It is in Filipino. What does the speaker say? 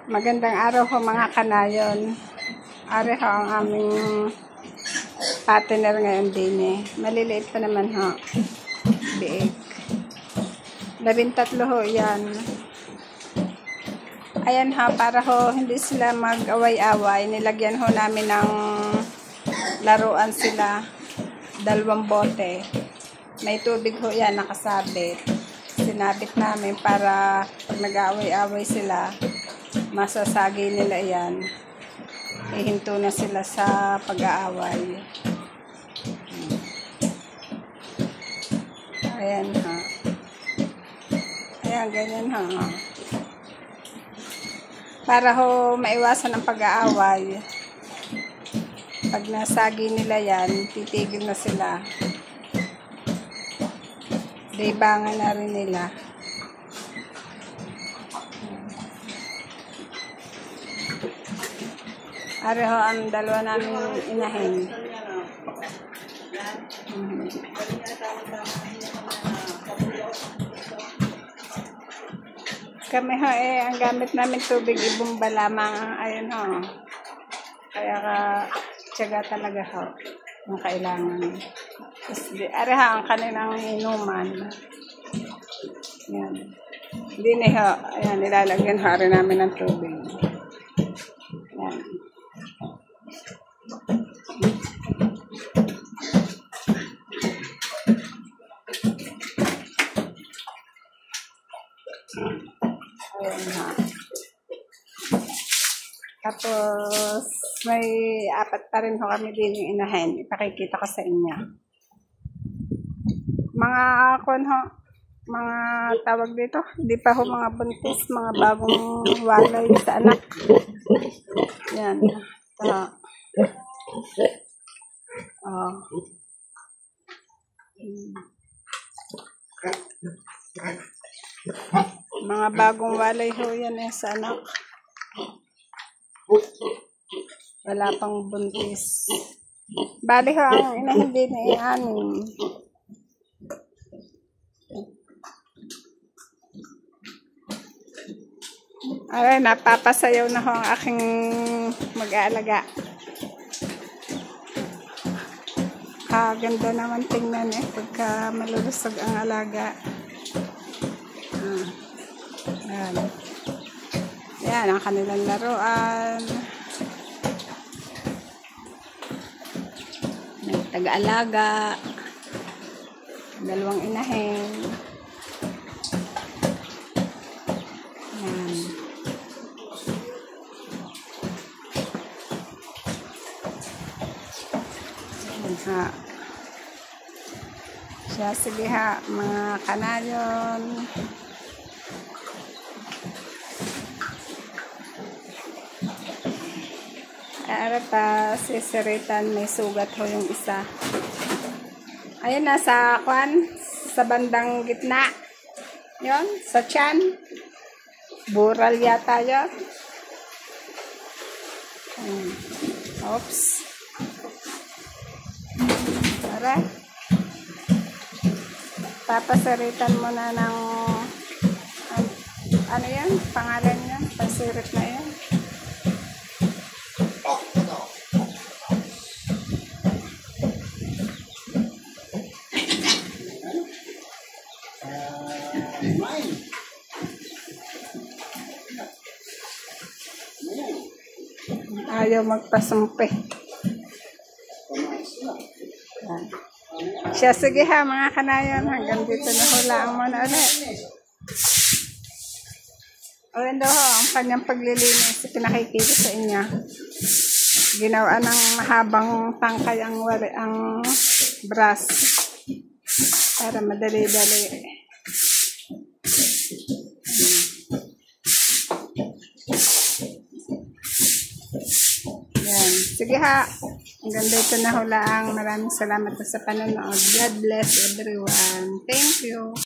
Magandang araw ho mga kanayon. Ari ho ang aming partner ngayon din eh. Maliliit pa naman ho. Biig. 13 ho yan. Ayan ha, para ho hindi sila mag-away-away. Nilagyan ho namin ng laruan sila. 2 bote. May tubig ho yan nakasabit. Sinabit namin para pag nag-aaway-away sila, masasagi nila yan. Ihinto na sila sa pag-aaway. Ayan ha. Ayan, ganyan ha. Para ho maiwasan ang pag-aaway. Pag nasagi nila yan, titigil na sila. Libangan na rin nila. Ari ho ang 2 namin inahin. Kami ho ang gamit namin tubig ibumba lamang. Ayun ho. Kaya tiyaga talaga ho. Ang kailangan. Ari ho ang kanilang inuman. Yan. Hindi na ho. Ayan, nilalagyan ho rin namin ng tubig. Yan. Ayan ha. Tapos, may 4 pa rin ho kami din yung inahin. Ipakikita ko sa inyo. Mga akon ho, mga tawag dito, hindi pa ho mga buntis, mga bagong walay sa anak. Yan. Ito. Oh. Mga bagong walay ho yan sa anak. Wala pang buntis. Bali ho, ang inahin din ay 6. Ay, napapasayaw na ho ang aking mag-aalaga. Ganda naman tingnan pagka malulusog ang alaga. Yan. Yan ang kanilang laruan. May taga-alaga. 2 inahin. Yan. Yan ha. Sige ha, mga kanayon. Ara pa, sisiritan, may sugat ho yung isa. Ayun, nasa sa bandang gitna. Yon, sa tiyan. Bural yata yun. Oops. Ara. Papasiritan mo na ng ano yan? Pangalan yan? Pasirit na yan. Ayaw magpasumpi. Sige ha mga kanayon, hanggang dito na hulaan mo na ulit. Ayan daw ho, ang kanyang paglilinis, pinakikita sa inyo. Ginawa ng mahabang tangkay ang brush para madali-dali. Yan. Sige ha. Hanggang dito na hulaang. Maraming salamat sa panonood. God bless everyone. Thank you.